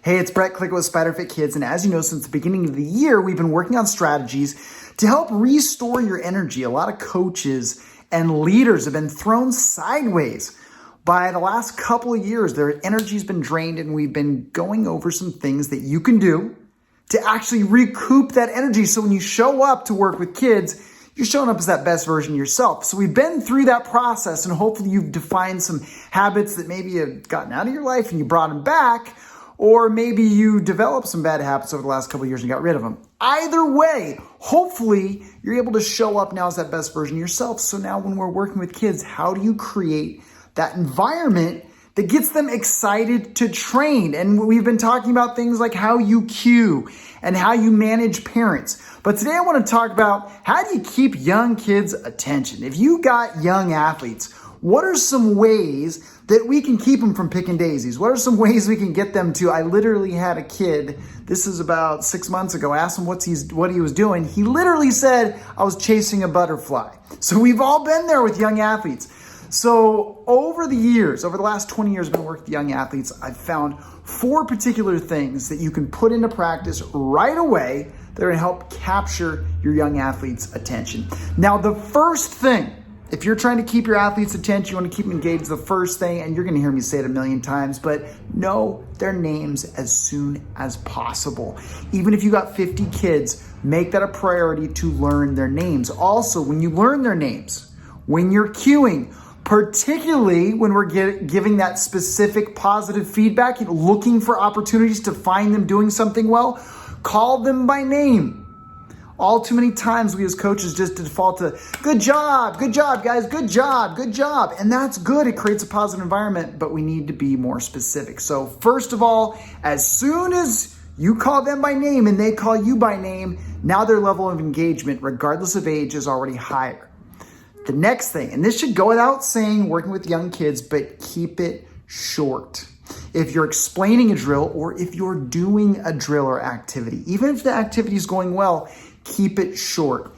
Hey, it's Brett Click with SpiderFit Kids, and as you know, since the beginning of the year, we've been working on strategies to help restore your energy. A lot of coaches and leaders have been thrown sideways by the last couple of years. Their energy's been drained, and we've been going over some things that you can do to actually recoup that energy. So when you show up to work with kids, you're showing up as that best version of yourself. So we've been through that process, and hopefully you've defined some habits that maybe have gotten out of your life and you brought them back. Or maybe you developed some bad habits over the last couple of years and got rid of them. Either way, hopefully you're able to show up now as that best version of yourself. So now when we're working with kids, how do you create that environment that gets them excited to train? And we've been talking about things like how you cue and how you manage parents. But today I want to talk about how do you keep young kids' attention? If you got young athletes, what are some ways that we can keep them from picking daisies? What are some ways we can get them to? I literally had a kid, this is about 6 months ago, asked him what he was doing. He literally said, I was chasing a butterfly. So we've all been there with young athletes. So over the years, over the last 20 years I've been working with young athletes, I've found 4 particular things that you can put into practice right away that are going to help capture your young athletes' attention. Now, the first thing, if you're trying to keep your athletes' attention, you want to keep them engaged, the first thing, and you're going to hear me say it a million times, but know their names as soon as possible. Even if you got 50 kids, make that a priority to learn their names. Also, when you learn their names, when you're cueing, particularly when we're giving that specific positive feedback, looking for opportunities to find them doing something well, call them by name. All too many times we as coaches just default to, good job guys, good job. And that's good, it creates a positive environment, but we need to be more specific. So first of all, as soon as you call them by name and they call you by name, now their level of engagement, regardless of age, is already higher. The next thing, and this should go without saying, working with young kids, but keep it short. If you're explaining a drill or if you're doing a drill or activity, even if the activity is going well, keep it short.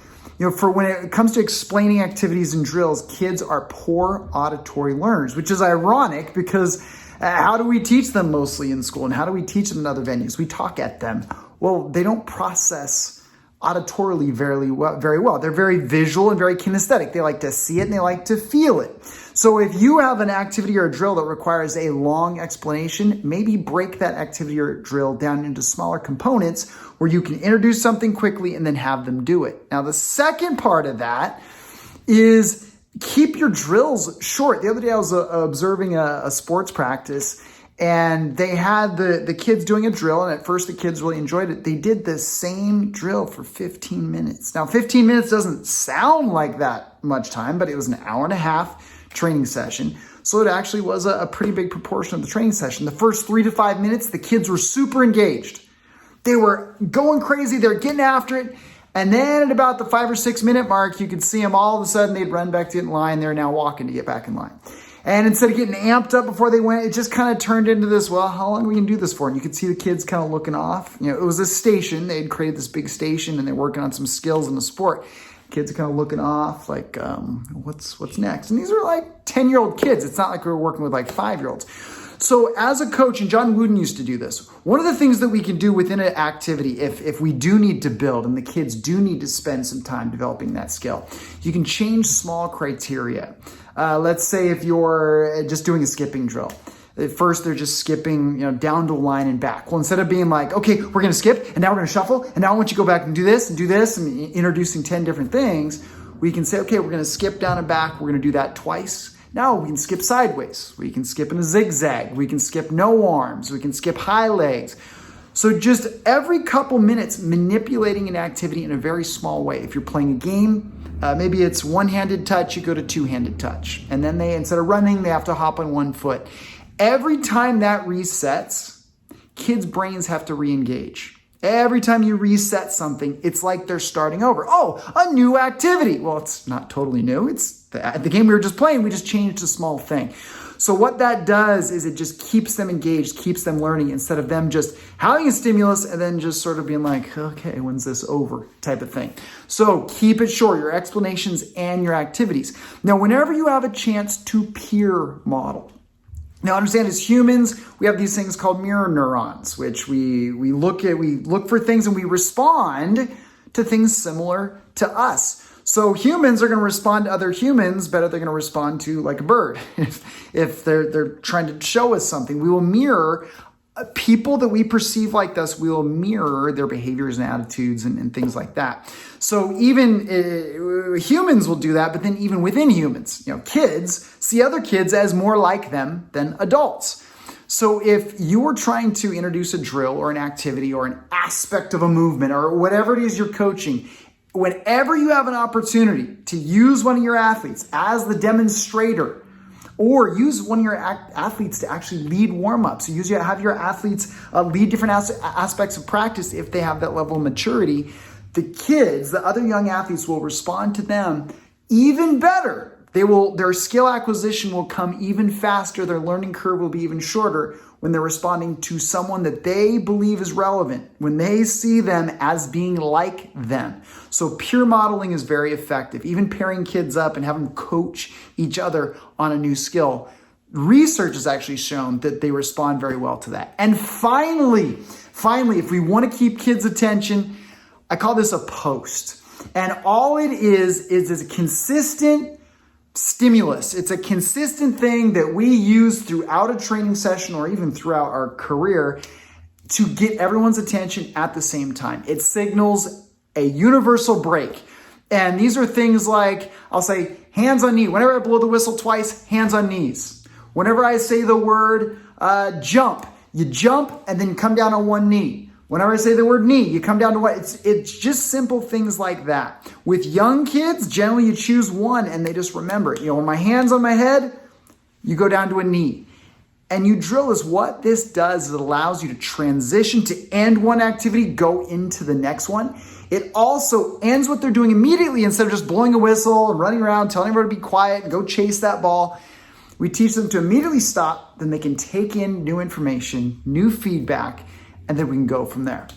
For when it comes to explaining activities and drills, kids are poor auditory learners, which is ironic because how do we teach them mostly in school and how do we teach them in other venues? We talk at them. Well, they don't process auditorily very well. They're very visual and very kinesthetic. They like to see it and they like to feel it. So if you have an activity or a drill that requires a long explanation, maybe break that activity or drill down into smaller components where you can introduce something quickly and then have them do it. Now, the second part of that is keep your drills short. The other day I was observing a sports practice, and they had the kids doing a drill, and at first the kids really enjoyed it. They did the same drill for 15 minutes. Now, 15 minutes doesn't sound like that much time, but it was an hour and a half training session. So it actually was a pretty big proportion of the training session. The first 3 to 5 minutes, the kids were super engaged. They were going crazy. They were getting after it. And then at about the 5 or 6 minute mark, you could see them all of a sudden, they'd run back to get in line. They're now walking to get back in line. And instead of getting amped up before they went, it just kind of turned into this, well, how long are we going to do this for? And you could see the kids kind of looking off. It was a station. They'd created this big station and they're working on some skills in the sport. Kids are kind of looking off like, what's next? And these are like 10-year-old kids. It's not like we were working with like 5-year-olds. So as a coach, and John Wooden used to do this, one of the things that we can do within an activity, if we do need to build and the kids do need to spend some time developing that skill, you can change small criteria. Let's say if you're just doing a skipping drill. At first, they're just skipping, down to a line and back. Well, instead of being like, okay, we're going to skip, and now we're going to shuffle, and now I want you to go back and do this, and introducing 10 different things, we can say, okay, we're going to skip down and back. We're going to do that twice. Now we can skip sideways. We can skip in a zigzag. We can skip no arms. We can skip high legs. So just every couple minutes, manipulating an activity in a very small way. If you're playing a game, maybe it's one-handed touch, you go to two-handed touch. And then instead of running, they have to hop on one foot. Every time that resets, kids' brains have to re-engage. Every time you reset something, it's like they're starting over. Oh, a new activity. Well, it's not totally new. It's the game we were just playing. We just changed a small thing. So what that does is it just keeps them engaged, keeps them learning, instead of them just having a stimulus and then just sort of being like, okay, when's this over type of thing. So keep it short, your explanations and your activities. Now, whenever you have a chance to peer model, Now, understand, as humans, we have these things called mirror neurons, which we look for things and we respond to things similar to us. So humans are going to respond to other humans better. They're going to respond to like a bird. If they're trying to show us something, we will mirror people that we perceive like this. We will mirror their behaviors and attitudes and things like that. So even humans will do that, but then even within humans, kids see other kids as more like them than adults. So if you are trying to introduce a drill or an activity or an aspect of a movement or whatever it is you're coaching, whenever you have an opportunity to use one of your athletes as the demonstrator, or use one of your athletes to actually lead warm-ups, so have your athletes lead different aspects of practice if they have that level of maturity, the other young athletes will respond to them even better. Their skill acquisition will come even faster. Their learning curve will be even shorter when they're responding to someone that they believe is relevant, when they see them as being like them. So peer modeling is very effective. Even pairing kids up and having them coach each other on a new skill. Research has actually shown that they respond very well to that. And finally, if we want to keep kids' attention, I call this a post. And all it is a consistent stimulus. It's a consistent thing that we use throughout a training session or even throughout our career to get everyone's attention at the same time. It signals a universal break. And these are things like, I'll say hands on knee. Whenever I blow the whistle twice, hands on knees. Whenever I say the word jump, you jump and then come down on one knee. Whenever I say the word knee, you come down to what? It's just simple things like that. With young kids, generally you choose one and they just remember it. When my hand's on my head, you go down to a knee. And you drill is what this does. It allows you to transition to end one activity, go into the next one. It also ends what they're doing immediately instead of just blowing a whistle and running around, telling everyone to be quiet and go chase that ball. We teach them to immediately stop, then they can take in new information, new feedback, and then we can go from there.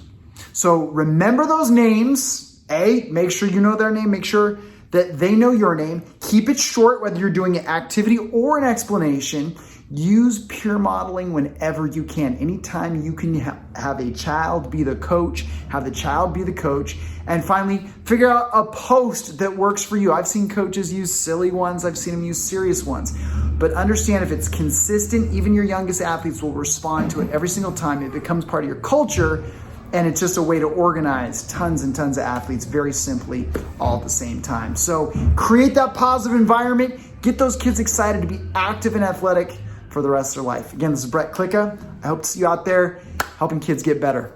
So remember those names. Make sure you know their name. Make sure that they know your name. Keep it short, whether you're doing an activity or an explanation. Use peer modeling whenever you can. Anytime you can have a child be the coach, have the child be the coach. And finally, figure out a post that works for you. I've seen coaches use silly ones. I've seen them use serious ones. But understand, if it's consistent, even your youngest athletes will respond to it every single time. It becomes part of your culture, and it's just a way to organize tons and tons of athletes very simply all at the same time. So create that positive environment. Get those kids excited to be active and athletic for the rest of their life. Again, this is Brett Klicka. I hope to see you out there helping kids get better.